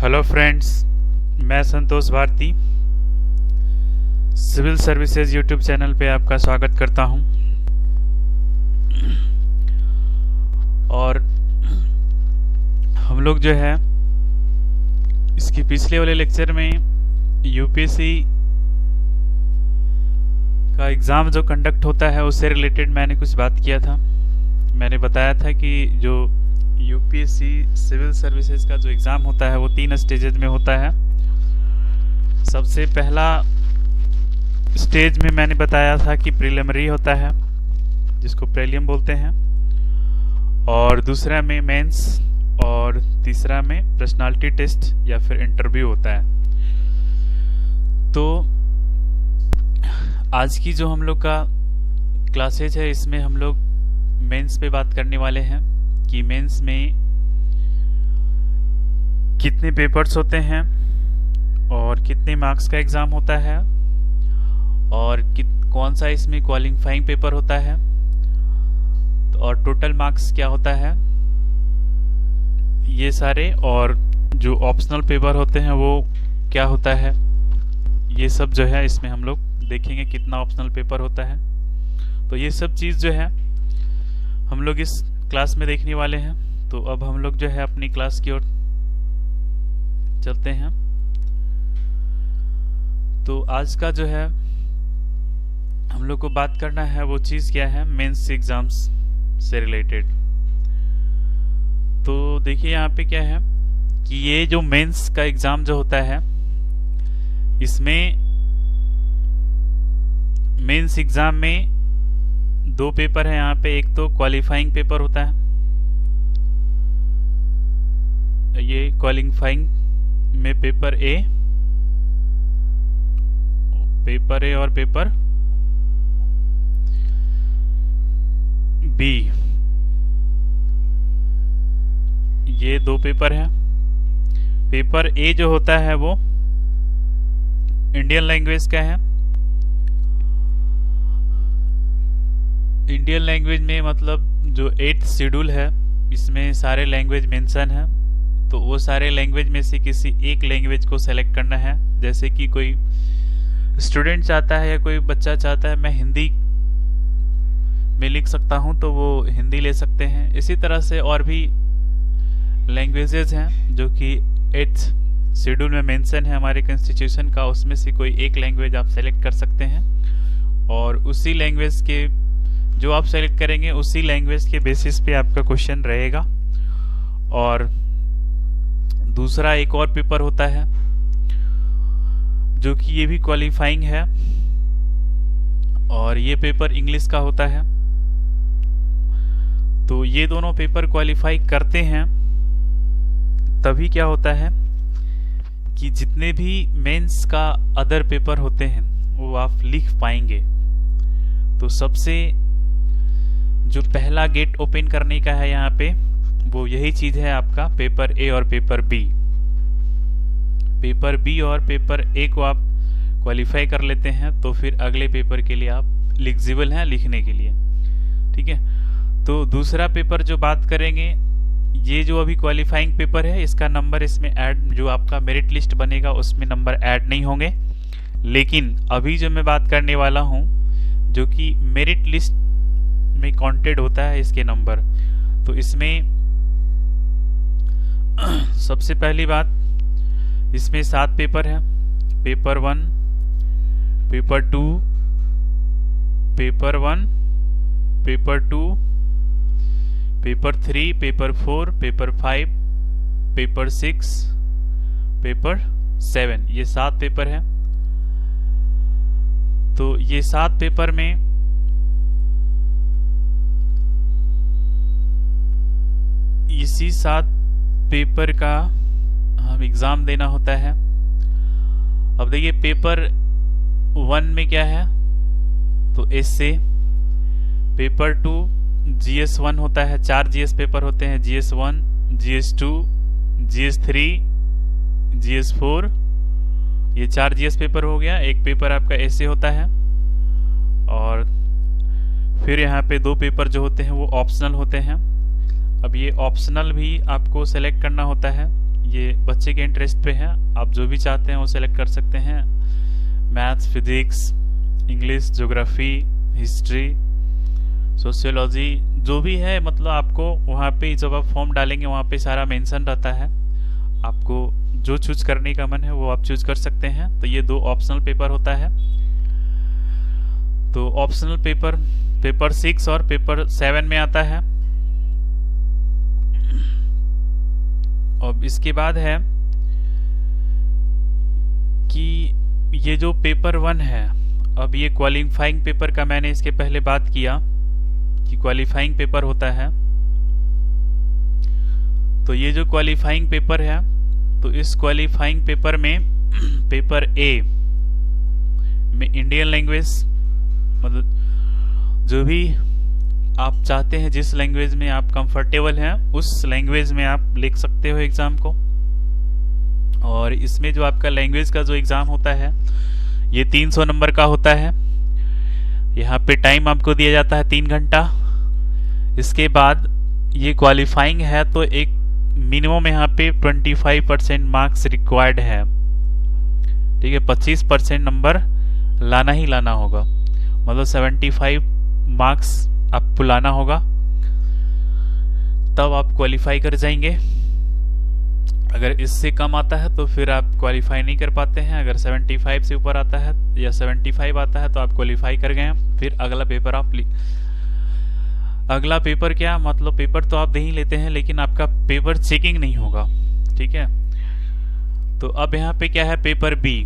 Hello friends, मैं Santosh Bharati civil services YouTube channel पे आपका स्वागत करता हूं। और हम लोग जो है इसके पिछले वाले लेक्चर में यूपीएससी का एग्ज़ाम जो कंडक्ट होता है उससे रिलेटेड मैंने कुछ बात किया था। मैंने बताया था कि जो यूपीएससी सिविल सर्विसेज का जो एग्ज़ाम होता है वो 3 स्टेजेज में होता है। सबसे पहला स्टेज में मैंने बताया था कि प्रीलिमिनरी होता है, जिसको प्रीलिम बोलते हैं, और दूसरा में मेंस, और तीसरा में पर्सनालिटी टेस्ट या फिर इंटरव्यू होता है। तो आज की जो हम लोग का क्लासेज है इसमें हम लोग मेंस पे बात करने वाले हैं कि मेंस में कितने पेपर्स होते हैं और कितने मार्क्स का एग्ज़ाम होता है और कौन सा इसमें क्वालिफाइंग पेपर होता है और टोटल मार्क्स क्या होता है, ये सारे, और जो ऑप्शनल पेपर होते हैं वो क्या होता है, ये सब जो है इसमें हम लोग देखेंगे कितना ऑप्शनल पेपर होता है। तो ये सब चीज़ जो है हम लोग इस क्लास में देखने वाले हैं। तो अब हम लोग जो है अपनी क्लास की ओर चलते हैं। तो आज का जो है हम लोग को बात करना है वो चीज़ क्या है, मेंस एग्जाम्स से रिलेटेड। तो देखिए यहाँ पे क्या है कि ये जो मेंस का एग्ज़ाम जो होता है इसमें मेंस एग्ज़ाम में 2 पेपर है यहाँ पे। एक तो क्वालिफाइंग पेपर होता है, ये क्वालिफाइंग में पेपर ए और पेपर बी, ये 2 पेपर हैं। पेपर ए जो होता है वो इंडियन लैंग्वेज का है। इंडियन लैंग्वेज में मतलब जो 8th शेड्यूल है इसमें सारे लैंग्वेज मेंशन है। तो वो सारे लैंग्वेज में से किसी एक लैंग्वेज को सेलेक्ट करना है। जैसे कि कोई स्टूडेंट चाहता है या कोई बच्चा चाहता है मैं हिंदी में लिख सकता हूं, तो वो हिंदी ले सकते हैं। इसी तरह से और भी लैंग्वेजेस हैं जो कि 8th शेड्यूल में मेंशन है हमारे कॉन्स्टिट्यूशन का, उसमें से कोई एक लैंग्वेज आप सेलेक्ट कर सकते हैं और उसी लैंग्वेज के जो आप सेलेक्ट करेंगे उसी लैंग्वेज के बेसिस पे आपका क्वेश्चन रहेगा। और दूसरा एक और पेपर होता है जो कि ये भी क्वालिफाइंग है और ये पेपर इंग्लिश का होता है। तो ये दोनों पेपर क्वालिफाई करते हैं तभी क्या होता है कि जितने भी मेंस का अदर पेपर होते हैं वो आप लिख पाएंगे। तो सबसे जो पहला गेट ओपन करने का है यहाँ पे वो यही चीज है आपका पेपर ए और पेपर बी। पेपर बी और पेपर ए को आप क्वालिफाई कर लेते हैं तो फिर अगले पेपर के लिए आप एलिजिबल हैं लिखने के लिए। ठीक है, तो दूसरा पेपर जो बात करेंगे, ये जो अभी क्वालिफाइंग पेपर है इसका नंबर इसमें ऐड, जो आपका मेरिट लिस्ट बनेगा उसमें नंबर ऐड नहीं होंगे। लेकिन अभी जो मैं बात करने वाला हूँ जो कि मेरिट लिस्ट में काउंटेड होता है इसके नंबर, तो इसमें सबसे पहली बात इसमें 7 पेपर है। Paper 1, paper 2, paper 1, paper 2, paper 3, paper 4, paper 5, paper 6, paper 7, ये 7 पेपर है। तो ये 7 पेपर में इसी 7 पेपर का हम एग्जाम देना होता है। अब देखिए पेपर 1 में क्या है, तो एसे। पेपर 2 GS1 होता है, 4 GS पेपर होते हैं, GS1, GS2, GS3, GS4, ये 4 GS पेपर हो गया। एक पेपर आपका ऐसे होता है और फिर यहाँ पे 2 पेपर जो होते हैं वो ऑप्शनल होते हैं। अब ये ऑप्शनल भी आपको सेलेक्ट करना होता है। ये बच्चे के इंटरेस्ट पे है, आप जो भी चाहते हैं वो सेलेक्ट कर सकते हैं। Maths, physics, English, geography, history, sociology, जो भी है, मतलब आपको वहाँ पे जब आप फॉर्म डालेंगे वहाँ पे सारा मेंशन रहता है। आपको जो चूज करने का मन है वो आप चूज कर सकते हैं। तो ये 2 ऑप्शनल पेपर होता है। तो ऑप्शनल पेपर पेपर 6 और पेपर 7 में आता है। और इसके बाद है कि ये जो पेपर 1 है, अब ये क्वालिफाइंग पेपर का मैंने इसके पहले बात किया कि क्वालिफाइंग पेपर होता है। तो ये जो क्वालिफाइंग पेपर है, तो इस क्वालिफाइंग पेपर में पेपर ए में इंडियन लैंग्वेज, मतलब जो भी आप चाहते हैं, जिस लैंग्वेज में आप कंफर्टेबल हैं उस लैंग्वेज में आप लिख सकते हो एग्जाम को। और इसमें जो आपका लैंग्वेज का जो एग्जाम होता है ये 300 नंबर का होता है। यहाँ पे टाइम आपको दिया जाता है 3 घंटा। इसके बाद ये क्वालिफाइंग है तो एक मिनिमम यहाँ पे 25% मार्क्स रिक्वायर्ड है। ठीक है, 25% नंबर लाना ही लाना होगा, मतलब 75 मार्क्स आपको लाना होगा, तब आप क्वालिफाई कर जाएंगे। अगर इससे कम आता है तो फिर आप क्वालिफाई नहीं कर पाते हैं। अगर 75 से ऊपर आता है या 75 आता है तो आप क्वालिफाई कर गए। फिर अगला पेपर आप अगला पेपर क्या, मतलब पेपर तो आप दे ही लेते हैं लेकिन आपका पेपर चेकिंग नहीं होगा। ठीक है, तो अब यहाँ पे क्या है, पेपर बी।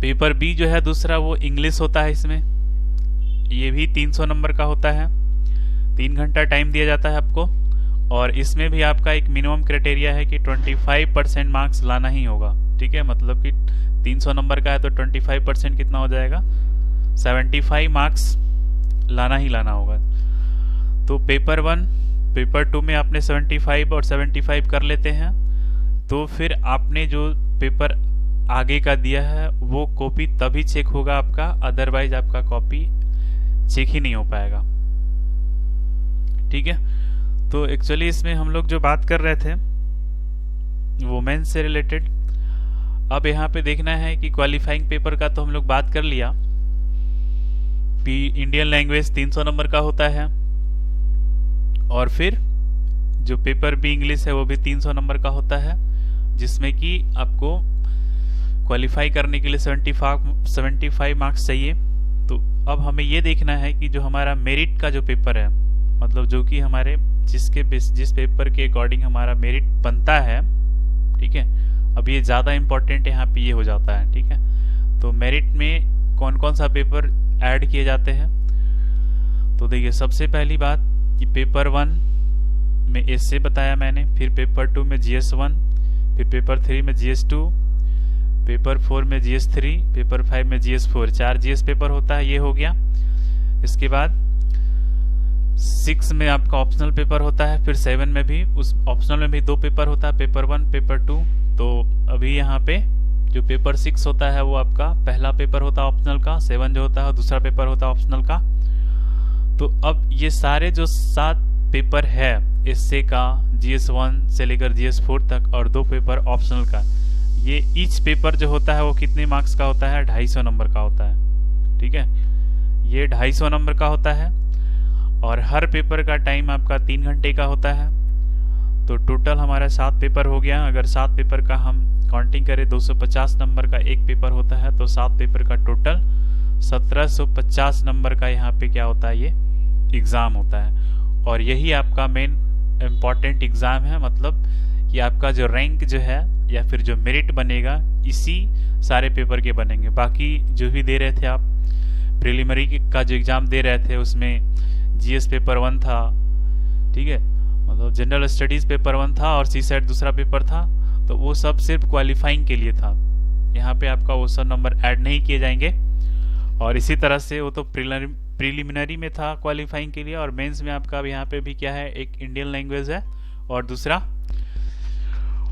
पेपर बी जो है दूसरा वो इंग्लिश होता है। इसमें ये भी 300 नंबर का होता है। 3 घंटा टाइम दिया जाता है आपको। और इसमें भी आपका एक मिनिमम क्राइटेरिया है कि 25% मार्क्स लाना ही होगा। ठीक है, मतलब कि 300 नंबर का है तो 25% कितना हो जाएगा, 75 मार्क्स लाना ही लाना होगा। तो पेपर 1 पेपर 2 में आपने 75 और 75 कर लेते हैं तो फिर आपने जो पेपर आगे का दिया है वो कॉपी तभी चेक होगा आपका, अदरवाइज आपका कॉपी चेक ही नहीं हो पाएगा। ठीक है, तो एक्चुअली इसमें हम लोग जो बात कर रहे थे वुमेन्स से रिलेटेड। अब यहाँ पे देखना है कि क्वालिफाइंग पेपर का तो हम लोग बात कर लिया। इंडियन लैंग्वेज 300 नंबर का होता है। और फिर जो पेपर बी इंग्लिश है वो भी 300 नंबर का होता है, जिसमें कि आपको क्वालिफाई करने के लिए 75 मार्क्स चाहिए। तो अब हमें ये देखना है कि जो हमारा मेरिट का जो पेपर है, मतलब जो कि हमारे जिस पेपर के अकॉर्डिंग हमारा मेरिट बनता है। ठीक है, अब ये ज़्यादा इम्पोर्टेंट यहाँ पे ये हो जाता है। ठीक है, तो मेरिट में कौन कौन सा पेपर ऐड किए जाते हैं। तो देखिए, सबसे पहली बात कि पेपर 1 में एसए बताया मैंने, फिर पेपर 2 में GS1, फिर पेपर 3 में GS2, पेपर 4 में GS3, पेपर 5 में GS4। 4 GS पेपर होता है, ये हो गया। इसके बाद 6 में आपका ऑप्शनल पेपर होता है, फिर 7 में भी उस ऑप्शनल में भी 2 पेपर होता है, पेपर 1 पेपर 2। तो अभी यहाँ पे जो पेपर 6 होता है वो आपका पहला पेपर होता है ऑप्शनल का, 7 जो होता है दूसरा पेपर होता है ऑप्शनल का। तो अब ये सारे जो 7 पेपर है एसए का, GS1 से लेकर GS4 तक और 2 पेपर ऑप्शनल का, ये ईच पेपर जो होता है वो कितने मार्क्स का होता है, 250 नंबर का होता है। ठीक है, ये 250 नंबर का होता है। और हर पेपर का टाइम आपका 3 घंटे का होता है। तो टोटल हमारा 7 पेपर हो गया। अगर 7 पेपर का हम काउंटिंग करें, 250 नंबर का एक पेपर होता है, तो 7 पेपर का टोटल 1750 नंबर का यहाँ पे क्या होता है, ये एग्ज़ाम होता है। और यही आपका मेन इम्पॉर्टेंट एग्ज़ाम है, मतलब कि आपका जो रैंक जो है या फिर जो मेरिट बनेगा इसी सारे पेपर के बनेंगे। बाकी जो भी दे रहे थे आप प्रिलिमिनरी का जो एग्ज़ाम दे रहे थे उसमें GS पेपर 1 था। ठीक है, मतलब जनरल स्टडीज़ पेपर 1 था और CSET दूसरा पेपर था। तो वो सब सिर्फ क्वालिफाइंग के लिए था। यहाँ पे आपका वो सब नंबर ऐड नहीं किए जाएंगे। और इसी तरह से वो तो प्रिलिमिनरी में था क्वालिफाइंग के लिए, और मेंस में आपका यहाँ पे भी क्या है, एक इंडियन लैंग्वेज है और दूसरा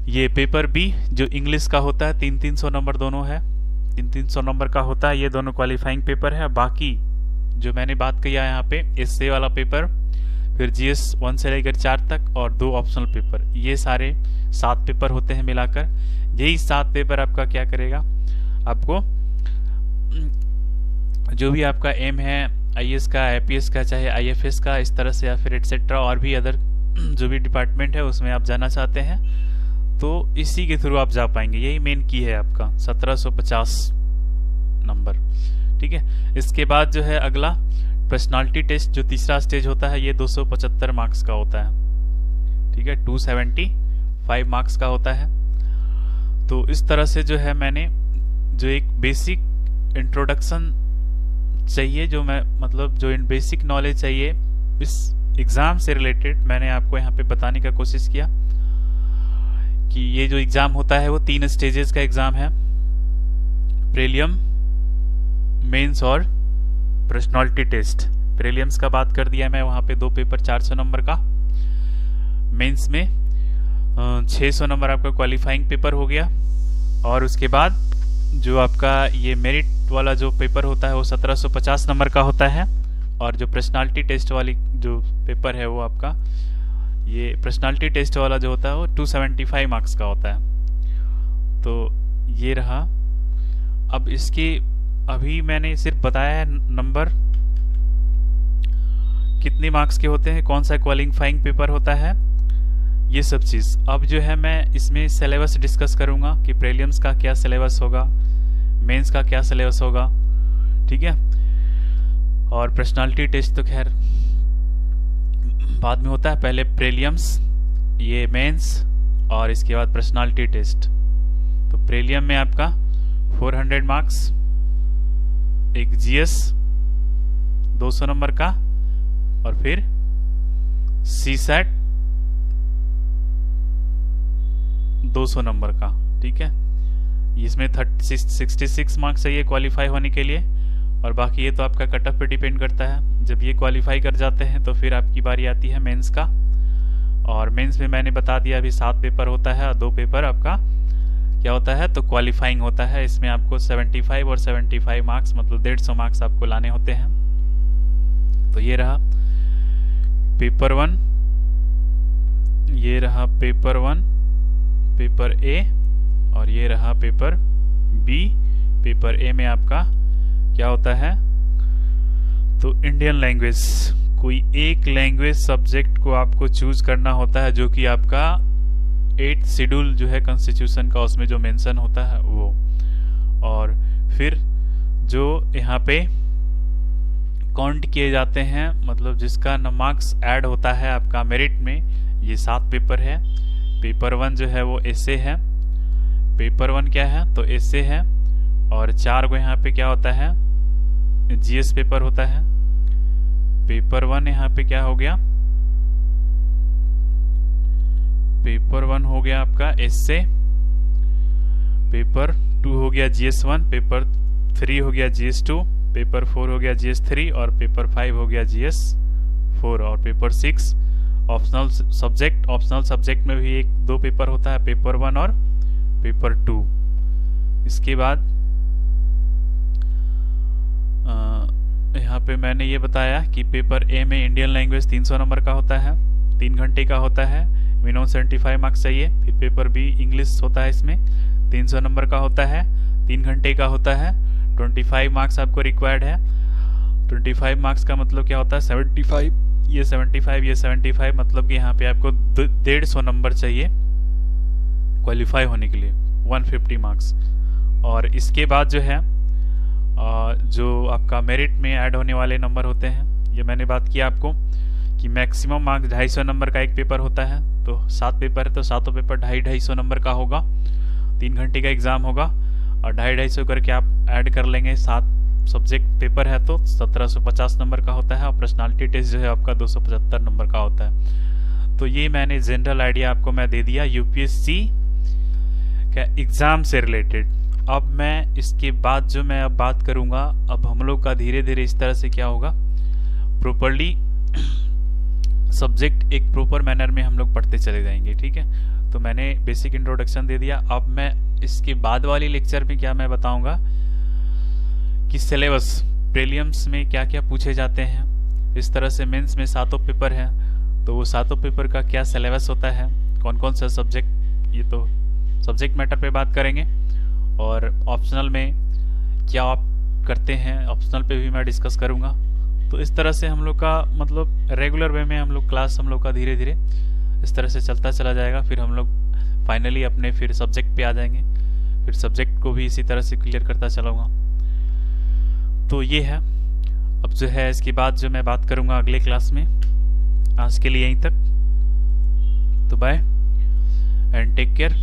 ये पेपर बी जो इंग्लिश का होता है, 300 नंबर दोनों है, 300 नंबर का होता है। ये दोनों क्वालिफाइंग पेपर है। बाकी जो मैंने बात किया यहाँ पे एसए वाला पेपर, फिर GS 1 से लेकर 4 तक और 2 ऑप्शनल पेपर, ये सारे 7 पेपर होते हैं मिलाकर। यही 7 पेपर आपका क्या करेगा, आपको जो भी आपका एम है IAS का, IPS का, चाहे IFS का, इस तरह से, या फिर एटसेट्रा और भी अदर जो भी डिपार्टमेंट है उसमें आप जाना चाहते हैं तो इसी के थ्रू आप जा पाएंगे। यही मेन की है आपका 1750 नंबर, ठीक है। इसके बाद जो है अगला पर्सनालिटी टेस्ट, जो तीसरा स्टेज होता है, ये 275 मार्क्स का होता है, ठीक है। 275 मार्क्स का होता है। तो इस तरह से जो है मैंने जो एक बेसिक इंट्रोडक्शन चाहिए, जो मैं मतलब जो बेसिक नॉलेज चाहिए इस एग्जाम से रिलेटेड, मैंने आपको यहाँ पे बताने का कोशिश किया कि ये जो एग्जाम होता है वो 3 स्टेजेस का एग्जाम है, प्रीलिम, मेंस और पर्सनालिटी टेस्ट। प्रीलिम्स का बात कर दिया मैं, वहाँ पे 2 पेपर 400 नंबर का, मेंस में 600 नंबर आपका क्वालिफाइंग पेपर हो गया, और उसके बाद जो आपका ये मेरिट वाला जो पेपर होता है वो 1750 नंबर का होता है, और जो पर्सनालिटी टेस्ट वाली जो पेपर है वो आपका, ये पर्सनालिटी टेस्ट वाला जो होता है वो 275 मार्क्स का होता है। तो ये रहा। अब इसके अभी मैंने सिर्फ बताया है नंबर कितने मार्क्स के होते हैं, कौन सा क्वालिफाइंग पेपर होता है, ये सब चीज। अब जो है मैं इसमें सिलेबस डिस्कस करूंगा कि प्रीलिम्स का क्या सिलेबस होगा, मेंस का क्या सिलेबस होगा, ठीक है। और पर्सनालिटी टेस्ट तो खैर बाद में होता है, पहले प्रीलिम्स, ये मेंस, और इसके बाद पर्सनालिटी टेस्ट। तो प्रीलियम में आपका 400 मार्क्स, एक GS 200 नंबर का, और फिर CSAT 200 नंबर का, ठीक है। इसमें 66 मार्क्स चाहिए क्वालिफाई होने के लिए, और बाकी ये तो आपका कट ऑफ पे डिपेंड करता है। जब ये क्वालिफाई कर जाते हैं तो फिर आपकी बारी आती है मेंस का, और मेंस में मैंने बता दिया अभी 7 पेपर होता है, और 2 पेपर आपका क्या होता है, तो क्वालिफाइंग होता है। इसमें आपको 75 और 75 मार्क्स, मतलब 150 मार्क्स आपको लाने होते हैं। तो ये रहा पेपर 1, ये रहा पेपर 1, पेपर A, और ये रहा पेपर B। पेपर A में आपका क्या होता है, तो इंडियन लैंग्वेज, कोई एक लैंग्वेज सब्जेक्ट को आपको चूज करना होता है, जो कि आपका 8th शेड्यूल जो है कॉन्स्टिट्यूशन का, उसमें जो मेंशन होता है वो। और फिर जो यहाँ पे काउंट किए जाते हैं, मतलब जिसका मार्क्स ऐड होता है आपका मेरिट में, ये 7 पेपर है। पेपर 1 जो है वो एसे है, पेपर 1 क्या है, तो एसे है, और 4 को यहाँ पे क्या होता है, GS पेपर होता है। पेपर 1 यहाँ पे क्या हो गया, पेपर 1 हो गया आपका एसे, पेपर 2 हो गया GS 1, पेपर 3 हो गया GS 2, पेपर 4 हो गया GS 3, और पेपर 5 हो गया GS 4, और paper 6 optional subject. Optional subject में भी 1-2 पेपर होता है, पेपर 1 और पेपर 2। इसके बाद यहाँ पे मैंने ये बताया कि पेपर A में इंडियन लैंग्वेज 300 नंबर का होता है, 3 घंटे का होता है, मिनिमम 75 मार्क्स चाहिए। फिर पेपर B इंग्लिश होता है, इसमें 300 नंबर का होता है, 3 घंटे का होता है, 25 मार्क्स आपको रिक्वायर्ड है। 25 मार्क्स का मतलब क्या होता है, 75, ये 75, ये 75, मतलब कि यहाँ पे आपको 150 नंबर चाहिए क्वालिफाई होने के लिए, 150 मार्क्स। और इसके बाद जो है जो आपका मेरिट में ऐड होने वाले नंबर होते हैं, ये मैंने बात किया आपको कि मैक्सिमम मार्क्स 250 नंबर का एक पेपर होता है। तो 7 पेपर है, तो 7 पेपर 250 नंबर का होगा, 3 घंटे का एग्जाम होगा, और 250 करके आप ऐड कर लेंगे। 7 सब्जेक्ट पेपर है तो 1750 नंबर का होता है, और पर्सनालिटी टेस्ट जो है आपका 275 नंबर का होता है। तो ये मैंने जनरल आइडिया आपको मैं दे दिया UPSC का एग्जाम से रिलेटेड। अब मैं इसके बाद जो मैं अब बात करूंगा, अब हम लोग का धीरे धीरे इस तरह से क्या होगा, प्रॉपरली सब्जेक्ट एक प्रॉपर मैनर में हम लोग पढ़ते चले जाएंगे, ठीक है। तो मैंने बेसिक इंट्रोडक्शन दे दिया। अब मैं इसके बाद वाली लेक्चर में क्या मैं बताऊंगा कि सिलेबस प्रीलिम्स में क्या क्या पूछे जाते हैं। इस तरह से मेंस में 7 पेपर है, तो वो सातों पेपर का क्या सिलेबस होता है, कौन कौन सा सब्जेक्ट, ये तो सब्जेक्ट मैटर पे बात करेंगे। और ऑप्शनल में क्या आप करते हैं, ऑप्शनल पे भी मैं डिस्कस करूँगा। तो इस तरह से हम लोग का मतलब रेगुलर वे में हम लोग क्लास हम लोग का धीरे धीरे इस तरह से चलता चला जाएगा। फिर हम लोग फाइनली अपने फिर सब्जेक्ट पे आ जाएंगे, फिर सब्जेक्ट को भी इसी तरह से क्लियर करता चलाऊँगा। तो ये है, अब जो है इसके बाद जो मैं बात करूँगा अगले क्लास में। आज के लिए यहीं तक, तो बाय एंड टेक केयर।